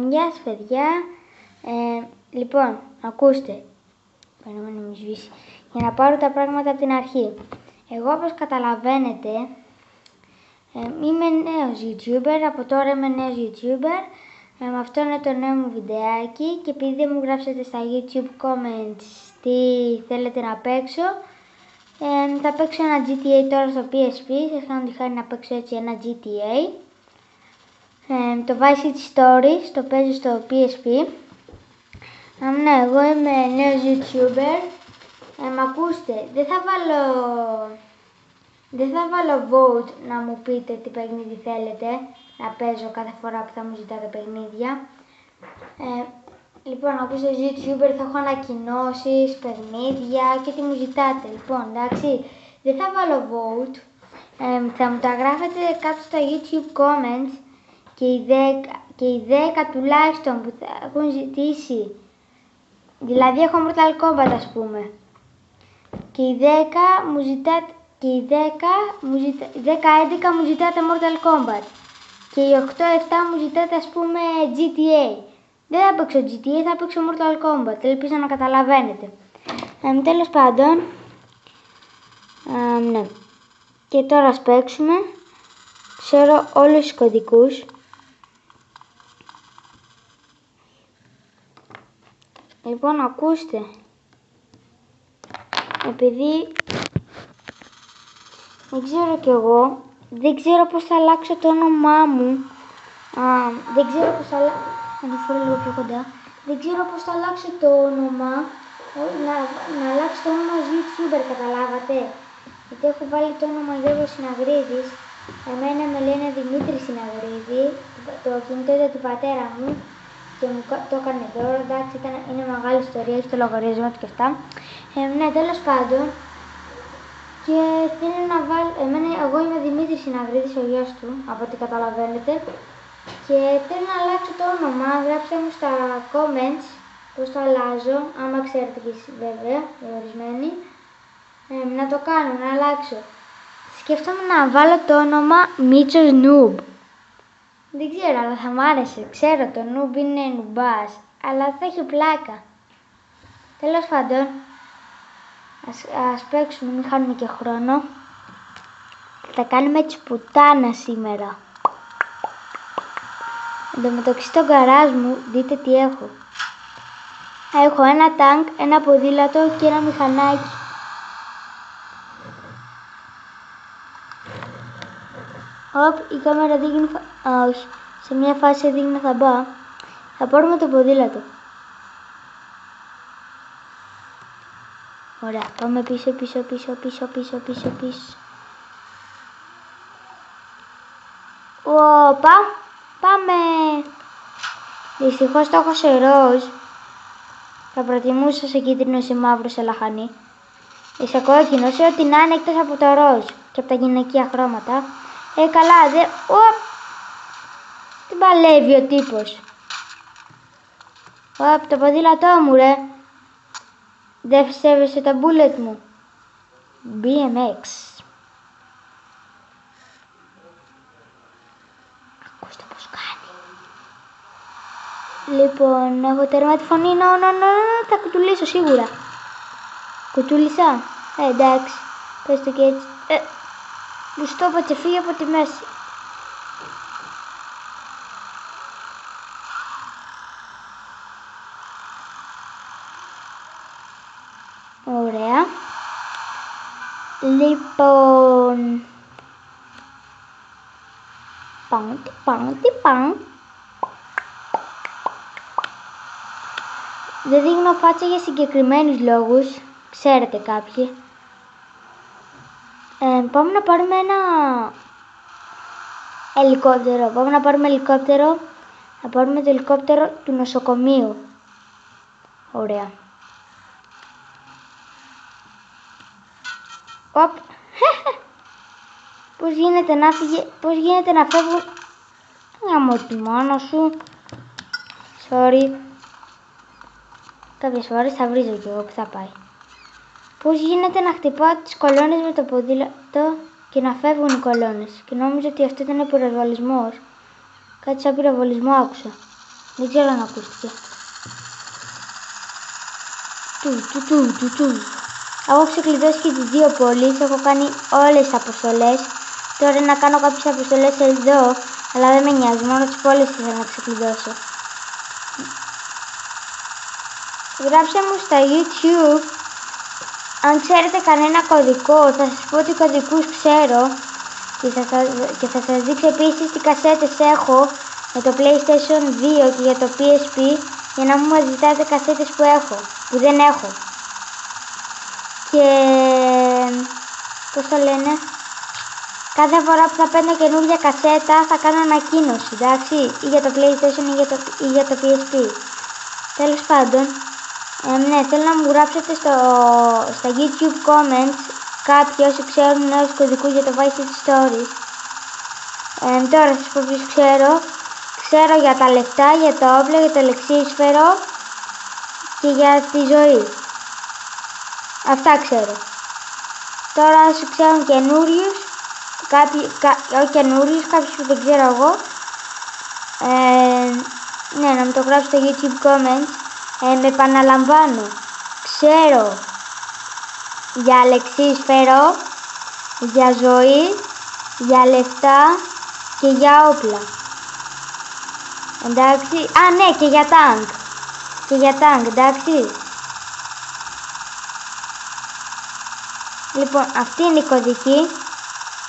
Γεια σας παιδιά. Λοιπόν, ακούστε. Περιμένω να μην σβήσει. Για να πάρω τα πράγματα από την αρχή. Εγώ, όπως καταλαβαίνετε, είμαι νέος YouTuber. Από τώρα είμαι νέος YouTuber. Αυτό είναι το νέο μου βιντεάκι. Και επειδή δεν μου γράψετε στα YouTube comments τι θέλετε να παίξω, θα παίξω ένα GTA τώρα στο PSP. Σας κάνω τη χάρη να παίξω έτσι ένα GTA. Το Vice City Stories το παίζω στο PSP. Ναι, εγώ είμαι νέος YouTuber. Ακούστε, δεν θα βάλω vote να μου πείτε τι παιχνίδι θέλετε να παίζω κάθε φορά που θα μου ζητάτε παιχνίδια. Λοιπόν, ακούστε, ως YouTuber θα έχω ανακοινώσεις, παιχνίδια και τι μου ζητάτε. Λοιπόν, εντάξει, δεν θα βάλω vote. Θα μου τα γράφετε κάτω στα YouTube comments και οι 10 τουλάχιστον που θα έχουν ζητήσει. Δηλαδή έχω Mortal Kombat, ας πούμε. Και οι 10 μου ζητάτε, και οι 10-11 μου ζητάτε Mortal Kombat. Και οι 8-7 μου ζητάτε, ας πούμε, GTA. Δεν θα παίξω GTA, θα παίξω Mortal Kombat. Ελπίζω να καταλαβαίνετε. Τέλος πάντων. Ναι. Και τώρα ας παίξουμε. Ξέρω όλους τους κωδικούς. Λοιπόν, ακούστε. Επειδή δεν ξέρω κι εγώ, δεν ξέρω πώς θα αλλάξω το όνομά μου. Δεν ξέρω πώς θα αλλάξω. Δεν ξέρω πώς θα αλλάξω το όνομα. Να αλλάξω το όνομα ως YouTuber, καταλάβατε. Γιατί έχω βάλει το όνομα Γιώργος Συναγρίδης. Εμένα με λένε Δημήτρη Συναγρίδη. Το κινητό ήταν του πατέρα μου. Και μου το έκανε δώρο, εντάξει, είναι μεγάλη ιστορία, έχει το λογαριασμό του και αυτά. Ναι, τέλος πάντων. Και θέλω να βάλω, εγώ είμαι Δημήτρης Συναγρίδης, ο γιος του, από ό,τι καταλαβαίνετε. Και θέλω να αλλάξω το όνομα, γράψτε μου στα comments πώς το αλλάζω, άμα ξέρετε κι εσείς βέβαια, οι ορισμένοι. Να το κάνω, να αλλάξω. Σκέφτομαι να βάλω το όνομα Μίτσος Noob. Δεν ξέρω, αλλά θα μ' άρεσε. Ξέρω, το noob είναι νουμπάς, αλλά θα έχει πλάκα. Τέλος πάντων, ας παίξουμε, μην χάνουμε και χρόνο. Θα κάνουμε έτσι πουτάνα σήμερα. Εν τω μεταξύ στο γκαράζ μου, δείτε τι έχω. Έχω ένα τάγκ, ένα ποδήλατο και ένα μηχανάκι. Η κάμερα δείχνει, όχι, σε μια φάση δείχνει θα μπω. Θα πάρουμε το ποδήλατο. Ωραία, πάμε πίσω. Οπα, πάμε. Δυστυχώς το έχω σε ροζ. Θα προτιμούσα σε κίτρινο, σε μαύρο, σε λαχανί. Σε κόκκινο, σε ό,τι να είναι εκτός από το ροζ και από τα γυναικεία χρώματα. Καλά, δεν... Τι παλεύει ο τύπος. Το ποδήλατό μου, ρε. Δεν σέβεσαι τα bullet μου. BMX. Ακούστε πως κάνει. Λοιπόν, έχω τέρμα τη φωνή. Θα κουτουλήσω σίγουρα. Κουτούλησα. Εντάξει. Πες το και έτσι. Μου στο είπα και φύγει από τη μέση. Ωραία. Λοιπόν. Παν. Δεν δείχνω φάτσα για συγκεκριμένους λόγους. Ξέρετε κάποιοι. Πάμε να πάρουμε ένα ελικόπτερο. Να πάρουμε το ελικόπτερο του νοσοκομείου. Ωραία. Πώς γίνεται να φεύγουν. Γαμώ τη μάνα σου. Sorry. Κάποιες φορές θα βρίζω κι εγώ που θα πάει. Πώς γίνεται να χτυπάω τις κολόνες με το ποδήλατο και να φεύγουν οι κολόνες. Και νόμιζα ότι αυτό ήταν πυροβολισμός. Κάτι σαν πυροβολισμό άκουσα. Δεν ξέρω αν ακούστηκε. Έχω ξεκλειδώσει και τις δύο πόλεις, έχω κάνει όλες τις αποστολές. Τώρα να κάνω κάποιες αποστολές εδώ, αλλά δεν με νοιάζει, μόνο τις πόλεις ήθελα να ξεκλειδώσω. Γράψτε μου στα YouTube αν ξέρετε κανένα κωδικό, θα σας πω τι κωδικούς ξέρω και θα σας δείξω επίσης τι κασέτες έχω με το PlayStation 2 και για το PSP, για να μην μου ζητάτε κασέτες που δεν έχω. Και πώς το λένε, κάθε φορά που θα παίρνω καινούργια κασέτα θα κάνω ανακοίνωση, εντάξει, ή για το PlayStation ή για το PSP. Τέλος πάντων, ναι, θέλω να μου γράψετε στα YouTube comments κάποιοι όσοι ξέρουν νέους κωδικούς για το Vice City Stories. Τώρα σας πω ποιους ξέρω. Ξέρω για τα λεφτά, για τα όπλα, για το λεξίσφαιρο και για τη ζωή. Αυτά ξέρω. Τώρα όσοι ξέρουν καινούριους, όχι καινούριους, κάποιους που δεν ξέρω εγώ, ναι, να μου το γράψετε στο YouTube comments. Με επαναλαμβάνω, ξέρω για λεξίσφαιρο, για ζωή, για λεφτά και για όπλα. Εντάξει, ναι, και για τάγκ. Και για τάγκ, εντάξει. Λοιπόν, αυτή είναι η κωδική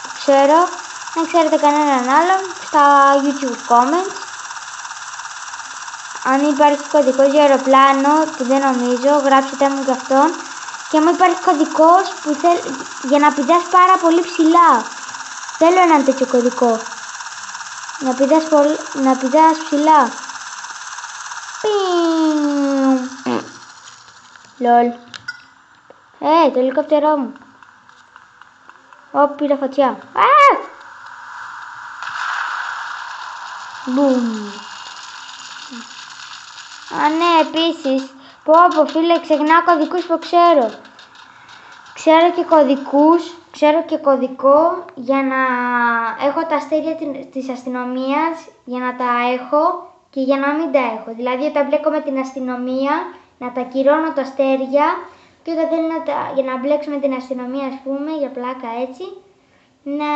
που ξέρω. Αν ξέρετε κανέναν άλλον, στα YouTube comments. Αν υπάρχει κωδικός για αεροπλάνο, που δεν νομίζω, γράψτε μου και αυτόν. Και αν υπάρχει κωδικός που για να πηδάς πάρα πολύ ψηλά. Θέλω έναν τέτοιο κωδικό. Να πηδάς ψηλά. Λολ. Το ελικόπτερό μου. Πήρα φωτιά. Μπουμ. Ναι, επίσης, πω φίλε, ξεχνάω κωδικούς που ξέρω. Ξέρω και κωδικό για να έχω τα αστέρια της αστυνομίας, για να τα έχω και για να μην τα έχω. Δηλαδή, όταν μπλέκω με την αστυνομία, να τα ακυρώνω τα αστέρια και όταν θέλω για να μπλέξω με την αστυνομία, ας πούμε, για πλάκα έτσι, να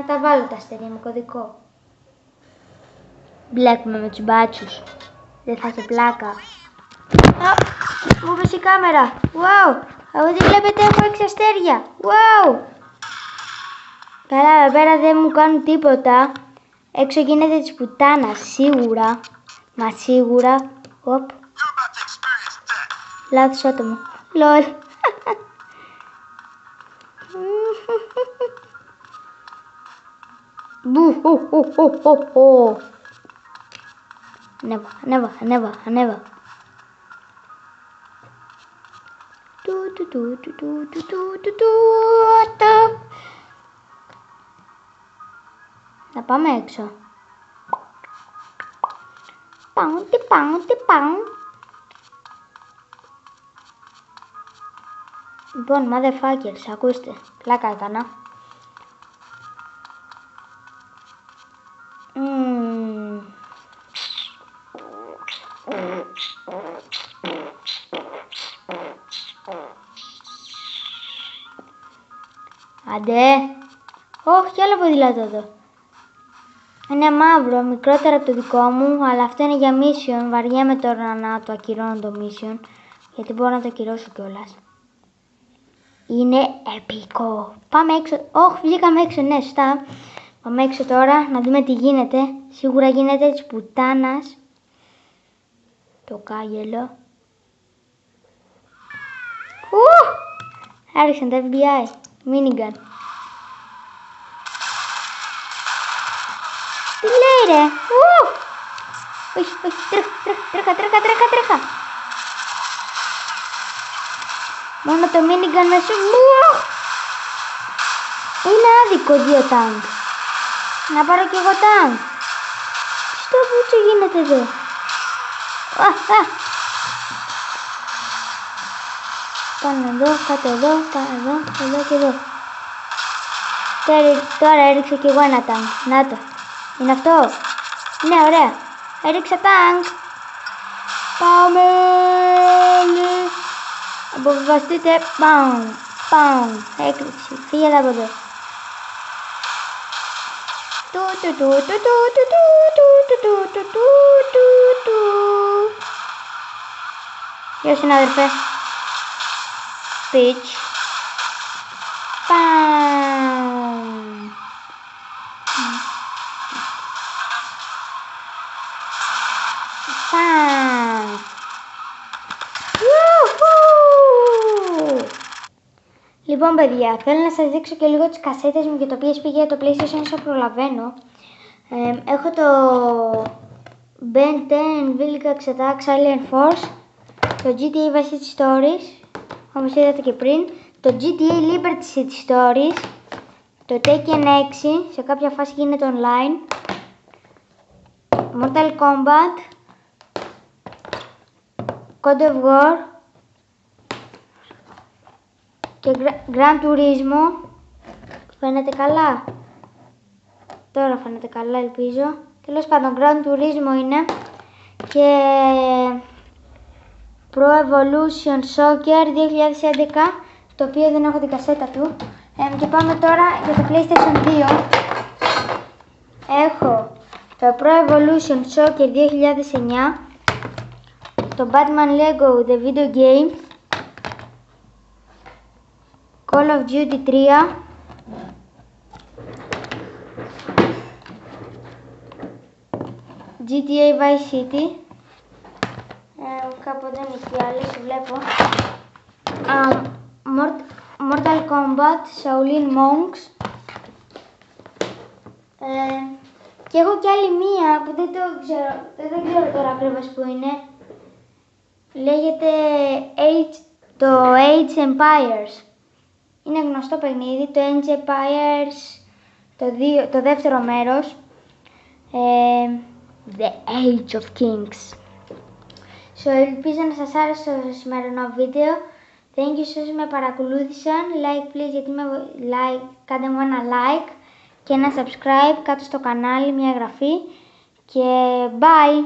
τα βάλω τα αστέρια με κωδικό. Μπλέκουμε με τους μπάτσους. Δεν θα έχει πλάκα. Μου πέσει η κάμερα. Wow! Από ό,τι βλέπετε έχω 6 αστέρια. Wow! Καλά, εδώ πέρα δεν μου κάνουν τίποτα. Έξω γίνεται της πουτάνας, σίγουρα. Μα σίγουρα. Οπ. Λάθος άτομο. Λολ. Μπου. Ανέβα. Να πάμε έξω. Λοιπόν, motherfuckers, ακούστε. Πλάκα έκανα. Άντε. Όχι, άλλο ποδήλατο εδώ. Είναι μαύρο, μικρότερο από το δικό μου, αλλά αυτό είναι για mission. Βαριέμαι τώρα να το ακυρώνω το mission, γιατί μπορώ να το ακυρώσω κιόλας. Είναι επικό. Πάμε έξω. Όχι, βγήκαμε έξω, ναι, σωστά. Πάμε έξω τώρα να δούμε τι γίνεται. Σίγουρα γίνεται της πουτάνας. Το κάγελο. Άρχισαν τα FBI. Minigun. Τι λέει ρε. Όχι, τρέχα. Μόνο το minigun μέσα. Είναι άδικο 2 τάγκ. Να πάρω κι εγώ τάγκ. Στο μπούτσο γίνεται εδώ. Πάνω εδώ, κάτω εδώ, εδώ και εδώ. Τώρα έριξα κι εγώ ένα τάγκ. Να το. Είναι αυτό. Ναι, ωραία. Έριξα τάγκ. Πάμε. Αποβιβαστείτε. Πάω. Έκρηξη. Φύγετε από εδώ. Γεια συνάδελφε. Pitch. Παμ. Παμ. Λοιπόν παιδιά, θέλω να σας δείξω και λίγο τις κασέτες μου για το PSP για το PlayStation όσο προλαβαίνω. Έχω το Ben 10 Vilgax Attack Silent Force, το GTA Vice City Stories, όπως είδατε και πριν, το GTA Liberty City Stories, το Tekken 6, σε κάποια φάση γίνεται online, Mortal Kombat, God of War και Gran Turismo. Φαίνεται καλά? Τώρα φαίνεται καλά, ελπίζω. Τέλος πάντων, Gran Turismo είναι και Pro Evolution Soccer 2011, το οποίο δεν έχω την κασέτα του. Και πάμε τώρα για το PlayStation 2. Έχω το Pro Evolution Soccer 2009, το Batman Lego The Video Game, Call of Duty 3, GTA Vice City, κάπου εδώ είναι και άλλες, βλέπω, Mortal Kombat, Shaolin Monks, και έχω και άλλη μία που δεν ξέρω τώρα ακριβώς που είναι. Λέγεται το Age Empires. Είναι γνωστό παιχνίδι, το Age Empires, το δεύτερο μέρος. The Age of Kings. Ελπίζω να σας άρεσε το σημερινό βίντεο. Thank you όσοι με παρακολούθησαν. Like please, γιατί κάντε μου ένα like και ένα subscribe κάτω στο κανάλι, μια εγγραφή. Και bye!